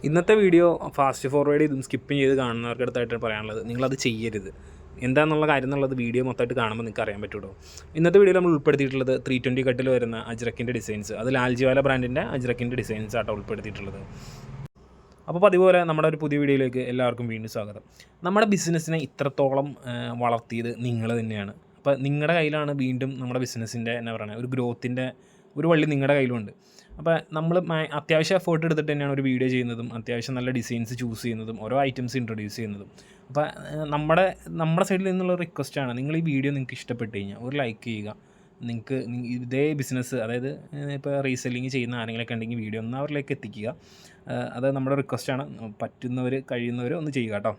ഇന്നത്തെ video fast forward ചെയ്തും skip ചെയ്ത് കാണുന്നവർക്ക് അടുത്തായിട്ട് പറയാനുള്ളത്, നിങ്ങളത് ചെയ്യരുത്. എന്താണെന്നുള്ള കാര്യം എന്നുള്ളത് വീഡിയോ മൊത്തമായിട്ട് കാണുമ്പോൾ നിങ്ങൾക്ക് അറിയാൻ പറ്റുള്ളൂ. ഇന്നത്തെ വീഡിയോയിൽ നമ്മൾ ഉൾപ്പെടുത്തിയിട്ടുള്ളത് 320 കട്ടിൽ വരുന്ന അജ്രക്കിൻ്റെ ഡിസൈൻസ്, അത് ലാൽജിവാല ബ്രാൻഡിൻ്റെ അജ്രക്കിൻ്റെ ഡിസൈൻസ് ആട്ടോ ഉൾപ്പെടുത്തിയിട്ടുള്ളത്. അപ്പോൾ അതുപോലെ നമ്മുടെ ഒരു പുതിയ വീഡിയോയിലേക്ക് എല്ലാവർക്കും വീണ്ടും സ്വാഗതം. നമ്മുടെ ബിസിനസ്സിനെ ഇത്രത്തോളം വളർത്തിയത് നിങ്ങൾ തന്നെയാണ്. അപ്പോൾ നിങ്ങളുടെ കയ്യിലാണ് വീണ്ടും നമ്മുടെ ബിസിനസ്സിൻ്റെ എന്താ പറയുക ഒരു ഗ്രോത്തിൻ്റെ ഒരു വള്ളി നിങ്ങളുടെ കയ്യിലുണ്ട്. അപ്പോൾ നമ്മൾ അത്യാവശ്യം എഫേർട്ട് എടുത്തിട്ട് തന്നെയാണ് ഒരു വീഡിയോ ചെയ്യുന്നതും അത്യാവശ്യം നല്ല ഡിസൈൻസ് ചൂസ് ചെയ്യുന്നതും ഓരോ ഐറ്റംസ് ഇൻട്രൊഡ്യൂസ് ചെയ്യുന്നതും. അപ്പോൾ നമ്മുടെ സൈഡിൽ നിന്നുള്ള റിക്വസ്റ്റാണ്, നിങ്ങൾ ഈ വീഡിയോ നിങ്ങൾക്ക് ഇഷ്ടപ്പെട്ട് കഴിഞ്ഞാൽ ഒരു ലൈക്ക് ചെയ്യുക. നിങ്ങൾക്ക് ഇതേ ബിസിനസ്, അതായത് ഇപ്പോൾ റീസെല്ലിങ് ചെയ്യുന്ന ആരെങ്കിലൊക്കെ ഉണ്ടെങ്കിൽ വീഡിയോ ഒന്ന് അവരിലേക്ക് എത്തിക്കുക. അത് നമ്മുടെ റിക്വസ്റ്റാണ്. പറ്റുന്നവർ കഴിയുന്നവർ ഒന്ന് ചെയ്യുക കേട്ടോ.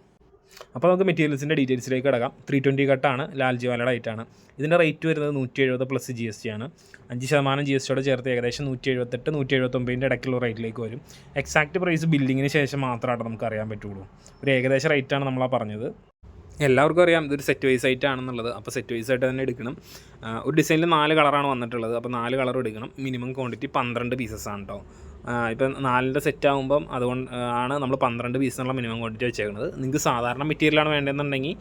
അപ്പോൾ നമുക്ക് മെറ്റീരിയൽസിൻ്റെ ഡീറ്റെയിൽസിലേക്ക് കിടക്കാം. 320 കട്ടാണ്, ലാൽജിവാലയുടെ ഐറ്റാണ്. ഇതിൻ്റെ റേറ്റ് വരുന്നത് 170 പ്ലസ് GST ആണ്. 5% GSTയോടെ ചേർത്ത് ഏകദേശം 178 179 ഇടയ്ക്കുള്ള റേറ്റിലേക്ക് വരും. എക്സാക്റ്റ് പ്രൈസ് ബില്ലിങ്ങിന് ശേഷം മാത്രമാണ് നമുക്ക് അറിയാൻ പറ്റുള്ളൂ. ഒരു ഏകദേശ റേറ്റാണ് നമ്മളാ പറഞ്ഞത്. എല്ലാവർക്കും അറിയാം ഇതൊരു സെറ്റ് വൈസ് ആയിട്ടാണെന്നുള്ളത്. അപ്പോൾ സെറ്റ് വൈസ് ആയിട്ട് തന്നെ എടുക്കണം. ഒരു ഡിസൈനിൽ 4 കളറാണ് വന്നിട്ടുള്ളത്. അപ്പോൾ 4 കളർ എടുക്കണം. മിനിമം ക്വാണ്ടിറ്റി 12 പീസസാണ് കേട്ടോ. ഇപ്പം 4ൻ്റെ സെറ്റ് ആകുമ്പം അതുകൊണ്ട് ആണ് നമ്മൾ 12 പീസിനുള്ള മിനിമം ക്വാണ്ടിറ്റി വെച്ചേക്കുന്നത്. നിങ്ങൾക്ക് സാധാരണ മെറ്റീരിയലാണ് വേണ്ടതെന്നുണ്ടെങ്കിൽ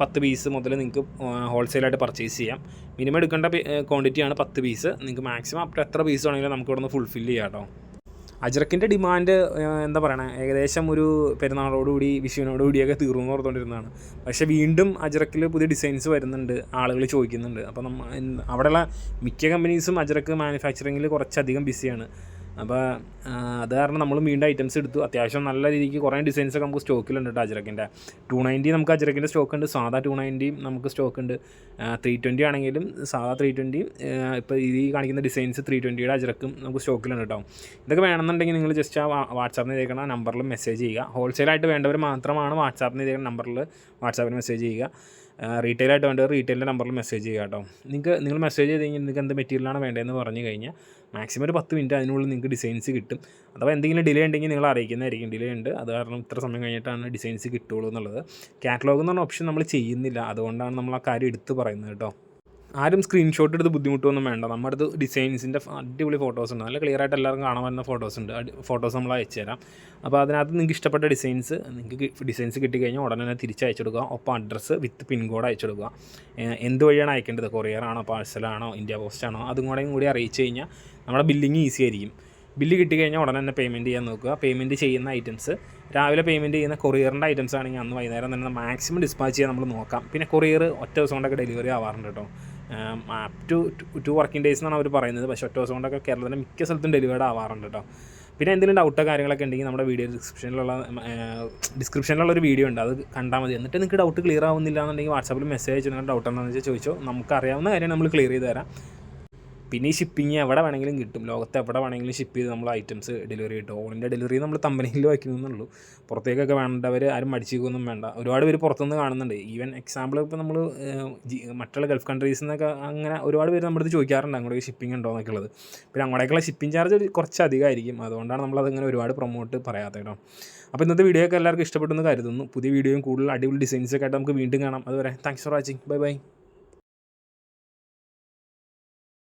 10 പീസ് മുതൽ നിങ്ങൾക്ക് ഹോൾസെയിലായിട്ട് പർച്ചേസ് ചെയ്യാം. മിനിമം എടുക്കേണ്ട ക്വാണ്ടിറ്റിയാണ് 10 പീസ്. നിങ്ങൾക്ക് മാക്സിമം അപ്പോൾ എത്ര പീസ് വേണമെങ്കിലും നമുക്ക് ഇവിടെ നിന്ന് ഫുൾഫിൽ ചെയ്യാം കേട്ടോ. അജ്രക്കിൻ്റെ ഡിമാൻഡ് എന്താ പറയണേ, ഏകദേശം ഒരു പെരുന്നാളോടുകൂടി വിഷുവിനോടുകൂടിയൊക്കെ തീർന്നു ഓർത്തുകൊണ്ടിരുന്നതാണ്. പക്ഷേ വീണ്ടും അജ്രക്കിൽ പുതിയ ഡിസൈൻസ് വരുന്നുണ്ട്, ആളുകൾ ചോദിക്കുന്നുണ്ട്. അപ്പോൾ അവിടെയുള്ള മിക്ക കമ്പനീസും അജ്രക്ക് മാനുഫാക്ചറിങ്ങിൽ കുറച്ചധികം ബിസിയാണ്. അപ്പോൾ അത് കാരണം നമ്മൾ വീണ്ടും ഐറ്റംസ് എടുത്തു. അത്യാവശ്യം നല്ല രീതിക്ക് കുറേ ഡിസൈൻസൊക്കെ നമുക്ക് സ്റ്റോക്കിലുണ്ട് കേട്ടോ. അജ്രക്കിൻ്റെ 290 നമുക്ക് അജ്രക്കിൻ്റെ സ്റ്റോക്കുണ്ട്, സാധാ 290 നമുക്ക് സ്റ്റോക്കുണ്ട്. 320 ആണെങ്കിലും സാധാ 320, ഇപ്പോൾ ഈ കാണിക്കുന്ന ഡിസൈൻസ് 320യുടെ അജ്രക്കും നമുക്ക് സ്റ്റോക്കിലുണ്ട് കേട്ടോ. ഇതൊക്കെ വേണമെന്നുണ്ടെങ്കിൽ നിങ്ങൾ ജസ്റ്റ് ആ വാട്സാപ്പിൽ ചെയ്തേക്കുന്ന നമ്പറിൽ മെസ്സേജ് ചെയ്യുക. ഹോൾസെയിലായിട്ട് വേണ്ടവർ മാത്രമാണ് വാട്സാപ്പിൽ ചെയ്തേക്കുന്ന നമ്പറിൽ വാട്സാപ്പിൽ മെസ്സേജ് ചെയ്യുക. റീറ്റെയിലായിട്ട് വേണ്ടവർ റീറ്റെയിലിൻ്റെ നമ്പറിൽ മെസ്സേജ് ചെയ്യുക കേട്ടോ. നിങ്ങൾ മെസ്സേജ് ചെയ്ത് കഴിഞ്ഞാൽ നിങ്ങൾക്ക് എന്ത് മെറ്റീരിയലാണ് വേണ്ടതെന്ന് പറഞ്ഞു കഴിഞ്ഞാൽ മാക്സിമം ഒരു 10 മിനിറ്റ് അതിനുള്ളിൽ നിങ്ങൾക്ക് ഡിസൈൻസ് കിട്ടും. അഥവാ എന്തെങ്കിലും ഡിലേ ഉണ്ടെങ്കിൽ നിങ്ങൾ അറിയിക്കുന്നതായിരിക്കും. ഡിലേ ഉണ്ട്, അത് കാരണം ഇത്ര സമയം കഴിഞ്ഞിട്ടാണ് ഡിസൈൻസ് കിട്ടുള്ളൂ എന്നുള്ളത്. കാറ്റലോഗ് എന്ന് പറഞ്ഞ ഓപ്ഷൻ നമ്മൾ ചെയ്യുന്നില്ല, അതുകൊണ്ടാണ് നമ്മൾ ആ കാര്യം എടുത്ത് പറയുന്നത് കേട്ടോ. ആരും സ്ക്രീൻഷോട്ട് എടുത്ത് ബുദ്ധിമുട്ടൊന്നും വേണ്ട. നമ്മുടെ അടുത്ത് ഡിസൈൻസിൻ്റെ അടിപൊളി ഫോട്ടോസ് ഉണ്ട്, നല്ല ക്ലിയർ ആയിട്ട് എല്ലാവർക്കും കാണാൻ പറ്റുന്ന ഫോട്ടോസ് ഉണ്ട്. ഫോട്ടോസ് നമ്മൾ അയച്ചു തരാം. അപ്പോൾ അതിനകത്ത് നിങ്ങൾക്ക് ഇഷ്ടപ്പെട്ട നിങ്ങൾക്ക് ഡിസൈൻസ് കിട്ടിക്കഴിഞ്ഞാൽ ഉടനെ തന്നെ തിരിച്ചയച്ചു കൊടുക്കുക. ഒപ്പം അഡ്രസ്സ് വിത്ത് പിൻകോഡ് അയച്ചു കൊടുക്കുക. എന്ത് വഴിയാണ് അയക്കേണ്ടത്, കൊറിയറാണോ പാഴ്സലാണോ ഇന്ത്യ പോസ്റ്റാണോ, അതും കൂടി അറിയിച്ചു കഴിഞ്ഞാൽ നമ്മുടെ ബില്ലിങ് ഈസി ആയിരിക്കും. ബില്ല് കിട്ടിക്കഴിഞ്ഞാൽ ഉടനെ തന്നെ പേയ്മെൻറ്റ് ചെയ്യാൻ നോക്കുക. പേയ്മെൻറ്റ് ചെയ്യുന്ന ഐറ്റംസ് രാവിലെ പേയ്മെൻറ്റ് ചെയ്യുന്ന കൊറിയറിൻ്റെ ഐറ്റംസ് ആണെങ്കിൽ അന്ന് വൈകുന്നേരം തന്നെ മാക്സിമം ഡിസ്പാച്ച് ചെയ്യാൻ നമ്മൾ നോക്കാം. പിന്നെ കൊറിയർ ഒറ്റ ദിവസം കൊണ്ടൊക്കെ ഡെലിവറി ആവാറുണ്ട് കേട്ടോ. ടു വർക്കിംഗ് ഡേയ്സ് എന്നാണ് അവർ പറയുന്നത്. പക്ഷേ ഒറ്റ ദിവസം കൊണ്ടൊക്കെ കേരളത്തിൻ്റെ മിക്ക സ്ഥലത്തും ഡെലിവേർഡ് ആവാറുണ്ട് കേട്ടോ. പിന്നെ എന്തെങ്കിലും ഡൗട്ടോ കാര്യങ്ങളൊക്കെ ഉണ്ടെങ്കിൽ നമ്മുടെ വീഡിയോ ഡിസ്ക്രിപ്ഷനിലുള്ള ഒരു വീഡിയോ ഉണ്ട്, അത് കണ്ടാൽ മതി. എന്നിട്ട് നിങ്ങൾക്ക് ഡൗട്ട് ക്ലിയർ ആവുന്നില്ല എന്നുണ്ടെങ്കിൽ വാട്സാപ്പിൽ മെസ്സേജ് അയച്ചിട്ട് ഡൗട്ട് എന്താണെന്ന് വെച്ചാൽ ചോദിച്ചോ. നമുക്കറിയാവുന്ന കാര്യം നമ്മൾ ക്ലിയർ ചെയ്ത് തരാം. പിന്നെ ഈ ഷിപ്പിങ് എവിടെ വേണമെങ്കിലും കിട്ടും, ലോകത്ത് എവിടെ വേണമെങ്കിലും ഷിപ്പ് ചെയ്ത് നമ്മൾ ഐറ്റംസ് ഡെലിവറി കിട്ടും. ഓൾ ഇന്ത്യ ഡെലിവറി നമ്മൾ കമ്പനിയിൽ വയ്ക്കുന്നുള്ളൂ. പുറത്തേക്കൊക്കെ വേണ്ടവർ ആരും മടിച്ചേക്കൊന്നും വേണ്ട. ഒരുപാട് പേര് പുറത്തുനിന്ന് കാണുന്നുണ്ട്. ഈവൻ എക്സാമ്പിൾ ഇപ്പോൾ നമ്മൾ മറ്റുള്ള ഗൾഫ് കൺട്രീസിൽ നിന്നൊക്കെ അങ്ങനെ ഒരുപാട് പേര് നമ്മുടെ അടുത്ത് ചോദിക്കാറുണ്ട് അങ്ങോട്ടേക്ക് ഷിപ്പിംഗ് ഉണ്ടോ എന്നൊക്കെ ഉള്ളത്. പിന്നെ അങ്ങോട്ടേക്കുള്ള ഷിപ്പിംഗ് ചാർജ് കുറച്ച് അധികമായിരിക്കും, അതുകൊണ്ടാണ് നമ്മളതിങ്ങനെ ഒരുപാട് പ്രൊമോട്ട് പറയാത്തത് കേട്ടോ. അപ്പോൾ ഇന്നത്തെ വീഡിയോ ഒക്കെ എല്ലാവർക്കും ഇഷ്ടപ്പെട്ടെന്ന് കരുതുന്നു. പുതിയ വീഡിയോയും കൂടുതൽ അടിപൊളി ഡിസൈൻസൊക്കെ ആയിട്ട് നമുക്ക് വീണ്ടും കാണാം. അതുവരെ thanks for watching. Bye bye.